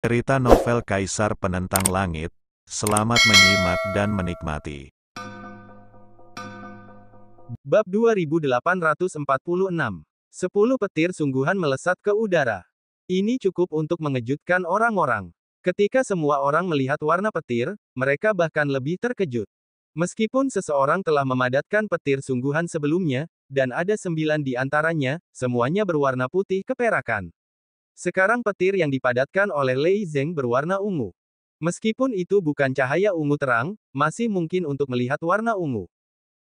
Cerita novel Kaisar Penentang Langit. Selamat menyimak dan menikmati. Bab 2846. 10 petir sungguhan melesat ke udara. Ini cukup untuk mengejutkan orang-orang. Ketika semua orang melihat warna petir, mereka bahkan lebih terkejut. Meskipun seseorang telah memadatkan petir sungguhan sebelumnya, dan ada 9 di antaranya, semuanya berwarna putih keperakan. Sekarang petir yang dipadatkan oleh Lei Zeng berwarna ungu. Meskipun itu bukan cahaya ungu terang, masih mungkin untuk melihat warna ungu.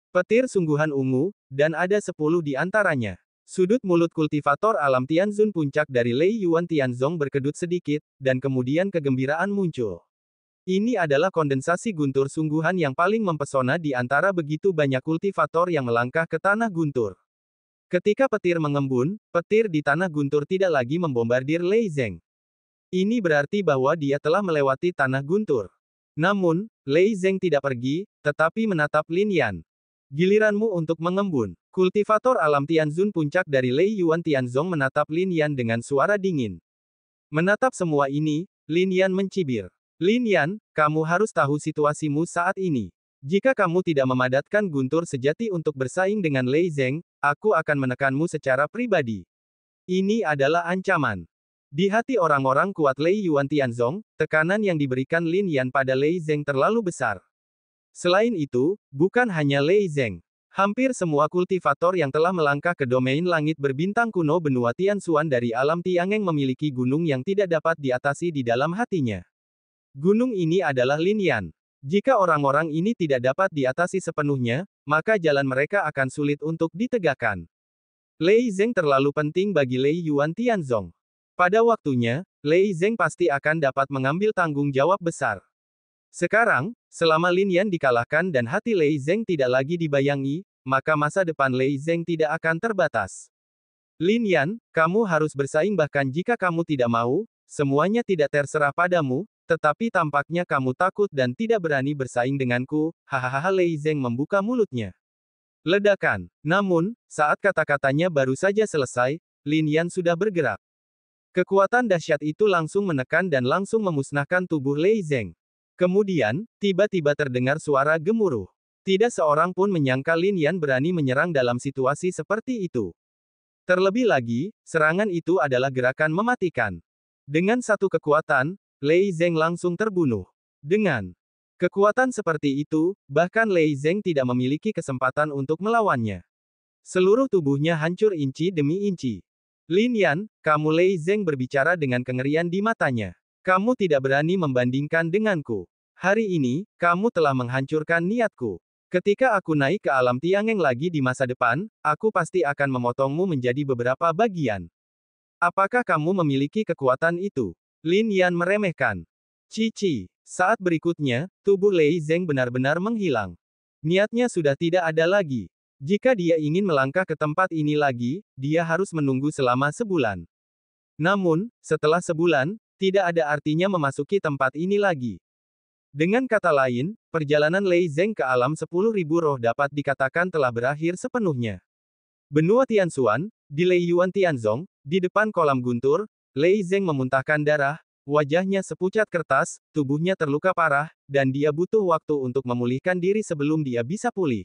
Petir sungguhan ungu, dan ada 10 di antaranya. Sudut mulut kultivator alam Tianzun puncak dari Lei Yuan Tianzong berkedut sedikit, dan kemudian kegembiraan muncul. Ini adalah kondensasi guntur sungguhan yang paling mempesona di antara begitu banyak kultivator yang melangkah ke tanah guntur. Ketika petir mengembun, petir di tanah guntur tidak lagi membombardir Lei Zeng. Ini berarti bahwa dia telah melewati tanah guntur. Namun, Lei Zeng tidak pergi, tetapi menatap Lin Yan. Giliranmu untuk mengembun. Kultivator alam Tianzun puncak dari Lei Yuan Tianzong menatap Lin Yan dengan suara dingin. Menatap semua ini, Lin Yan mencibir. Lin Yan, kamu harus tahu situasimu saat ini. Jika kamu tidak memadatkan guntur sejati untuk bersaing dengan Lei Zeng, aku akan menekanmu secara pribadi. Ini adalah ancaman. Di hati orang-orang kuat Lei Yuan Tianzong, tekanan yang diberikan Lin Yan pada Lei Zeng terlalu besar. Selain itu, bukan hanya Lei Zeng. Hampir semua kultivator yang telah melangkah ke domain langit berbintang kuno benua Tianxuan dari alam Tiangeng memiliki gunung yang tidak dapat diatasi di dalam hatinya. Gunung ini adalah Lin Yan. Jika orang-orang ini tidak dapat diatasi sepenuhnya, maka jalan mereka akan sulit untuk ditegakkan. Lei Zeng terlalu penting bagi Lei Yuan Tianzong. Pada waktunya, Lei Zeng pasti akan dapat mengambil tanggung jawab besar. Sekarang, selama Lin Yan dikalahkan dan hati Lei Zeng tidak lagi dibayangi, maka masa depan Lei Zeng tidak akan terbatas. Lin Yan, kamu harus bersaing bahkan jika kamu tidak mau, semuanya tidak terserah padamu, tetapi tampaknya kamu takut dan tidak berani bersaing denganku, hahaha Lei Zeng membuka mulutnya. Ledakan. Namun, saat kata-katanya baru saja selesai, Lin Yan sudah bergerak. Kekuatan dahsyat itu langsung menekan dan langsung memusnahkan tubuh Lei Zeng. Kemudian, tiba-tiba terdengar suara gemuruh. Tidak seorang pun menyangka Lin Yan berani menyerang dalam situasi seperti itu. Terlebih lagi, serangan itu adalah gerakan mematikan. Dengan satu kekuatan, Lei Zeng langsung terbunuh. Dengan kekuatan seperti itu, bahkan Lei Zeng tidak memiliki kesempatan untuk melawannya. Seluruh tubuhnya hancur inci demi inci. Lin Yan, kamu Lei Zeng berbicara dengan kengerian di matanya. Kamu tidak berani membandingkan denganku. Hari ini, kamu telah menghancurkan niatku. Ketika aku naik ke alam Tiangeng lagi di masa depan, aku pasti akan memotongmu menjadi beberapa bagian. Apakah kamu memiliki kekuatan itu? Lin Yan meremehkan. Cici. Saat berikutnya, tubuh Lei Zeng benar-benar menghilang. Niatnya sudah tidak ada lagi. Jika dia ingin melangkah ke tempat ini lagi, dia harus menunggu selama sebulan. Namun, setelah sebulan, tidak ada artinya memasuki tempat ini lagi. Dengan kata lain, perjalanan Lei Zeng ke alam 10.000 roh dapat dikatakan telah berakhir sepenuhnya. Benua Tianxuan, di Lei Yuan Tianzong, di depan kolam guntur, Lei Zeng memuntahkan darah, wajahnya sepucat kertas, tubuhnya terluka parah, dan dia butuh waktu untuk memulihkan diri sebelum dia bisa pulih.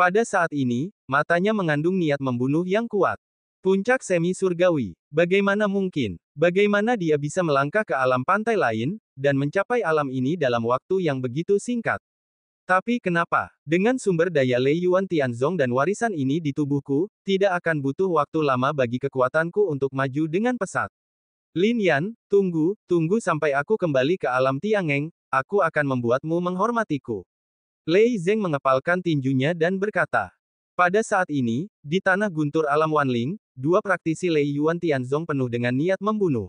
Pada saat ini, matanya mengandung niat membunuh yang kuat. Puncak semi surgawi. Bagaimana mungkin? Bagaimana dia bisa melangkah ke alam pantai lain, dan mencapai alam ini dalam waktu yang begitu singkat? Tapi kenapa? Dengan sumber daya Lei Yuan Tianzong dan warisan ini di tubuhku, tidak akan butuh waktu lama bagi kekuatanku untuk maju dengan pesat. Lin Yan, tunggu sampai aku kembali ke alam Tiangeng, aku akan membuatmu menghormatiku. Lei Zeng mengepalkan tinjunya dan berkata. Pada saat ini, di tanah guntur alam Wanling, dua praktisi Lei Yuan Tianzong penuh dengan niat membunuh.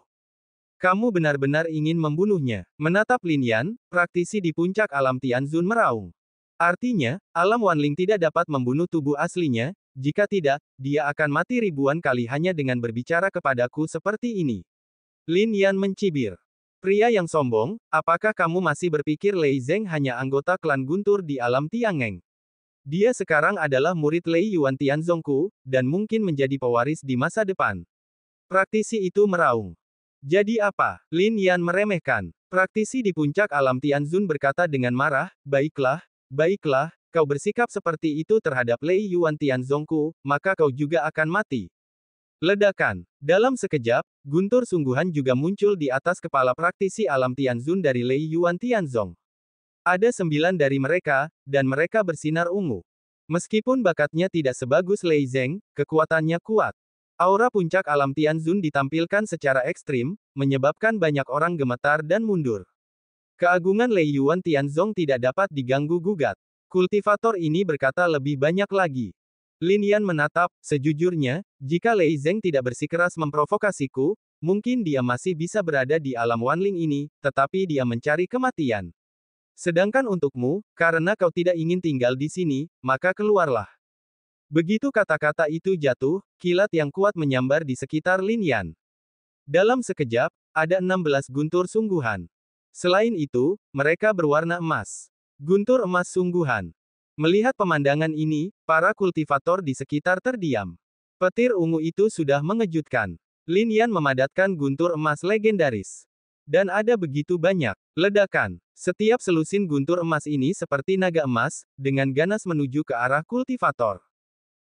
Kamu benar-benar ingin membunuhnya. Menatap Lin Yan, praktisi di puncak alam Tianzun meraung. Artinya, alam Wanling tidak dapat membunuh tubuh aslinya, jika tidak, dia akan mati ribuan kali hanya dengan berbicara kepadaku seperti ini. Lin Yan mencibir. Pria yang sombong, apakah kamu masih berpikir Lei Zeng hanya anggota klan guntur di alam Tiangeng? Dia sekarang adalah murid Lei Yuan Tianzongku, dan mungkin menjadi pewaris di masa depan. Praktisi itu meraung. Jadi apa? Lin Yan meremehkan. Praktisi di puncak alam Tianzun berkata dengan marah, baiklah, baiklah, kau bersikap seperti itu terhadap Lei Yuan Tianzongku, maka kau juga akan mati. Ledakan. Dalam sekejap, guntur sungguhan juga muncul di atas kepala praktisi alam Tianzun dari Lei Yuan Tianzong. Ada 9 dari mereka, dan mereka bersinar ungu. Meskipun bakatnya tidak sebagus Lei Zeng, kekuatannya kuat. Aura puncak alam Tianzun ditampilkan secara ekstrim, menyebabkan banyak orang gemetar dan mundur. Keagungan Lei Yuan Tianzong tidak dapat diganggu-gugat. Kultivator ini berkata lebih banyak lagi. Lin Yan menatap, sejujurnya, jika Lei Zeng tidak bersikeras memprovokasiku, mungkin dia masih bisa berada di alam Wanling ini, tetapi dia mencari kematian. Sedangkan untukmu, karena kau tidak ingin tinggal di sini, maka keluarlah. Begitu kata-kata itu jatuh, kilat yang kuat menyambar di sekitar Lin Yan. Dalam sekejap, ada 16 guntur sungguhan. Selain itu, mereka berwarna emas. Guntur emas sungguhan. Melihat pemandangan ini, para kultivator di sekitar terdiam. Petir ungu itu sudah mengejutkan. Lin Yan memadatkan guntur emas legendaris. Dan ada begitu banyak. Ledakan. Setiap selusin guntur emas ini seperti naga emas, dengan ganas menuju ke arah kultivator.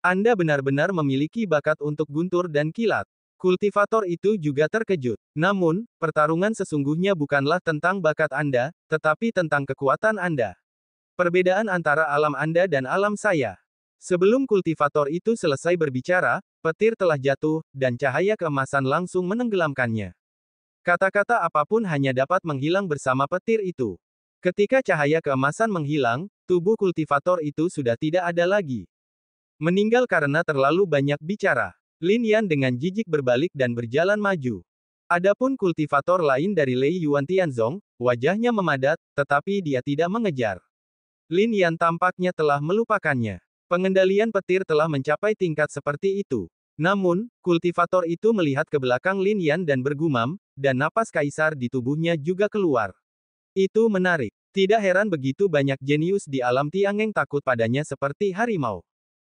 Anda benar-benar memiliki bakat untuk guntur dan kilat. Kultivator itu juga terkejut. Namun, pertarungan sesungguhnya bukanlah tentang bakat Anda, tetapi tentang kekuatan Anda. Perbedaan antara alam Anda dan alam saya. Sebelum kultivator itu selesai berbicara, petir telah jatuh, dan cahaya keemasan langsung menenggelamkannya. Kata-kata apapun hanya dapat menghilang bersama petir itu. Ketika cahaya keemasan menghilang, tubuh kultivator itu sudah tidak ada lagi. Meninggal karena terlalu banyak bicara. Lin Yan dengan jijik berbalik dan berjalan maju. Adapun kultivator lain dari Lei Yuan Tianzong, wajahnya memadat, tetapi dia tidak mengejar. Lin Yan tampaknya telah melupakannya. Pengendalian petir telah mencapai tingkat seperti itu. Namun, kultivator itu melihat ke belakang Lin Yan dan bergumam, dan napas kaisar di tubuhnya juga keluar. Itu menarik. Tidak heran begitu banyak jenius di alam Tiangeng takut padanya seperti harimau.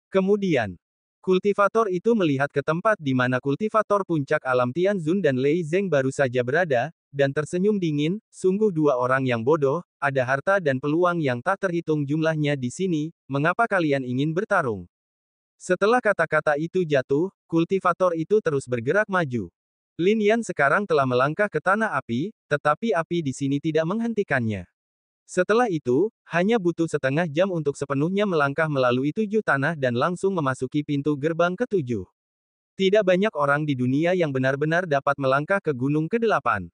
Kemudian, kultivator itu melihat ke tempat di mana kultivator puncak alam Tianzun dan Lei Zeng baru saja berada, dan tersenyum dingin, sungguh dua orang yang bodoh, ada harta dan peluang yang tak terhitung jumlahnya di sini, mengapa kalian ingin bertarung? Setelah kata-kata itu jatuh, kultivator itu terus bergerak maju. Lin Yan sekarang telah melangkah ke tanah api, tetapi api di sini tidak menghentikannya. Setelah itu, hanya butuh setengah jam untuk sepenuhnya melangkah melalui 7 tanah dan langsung memasuki pintu gerbang ke-7. Tidak banyak orang di dunia yang benar-benar dapat melangkah ke gunung ke-8.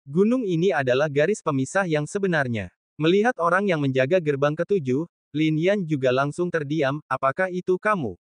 Gunung ini adalah garis pemisah yang sebenarnya. Melihat orang yang menjaga gerbang ke-7, Lin Yan juga langsung terdiam, apakah itu kamu?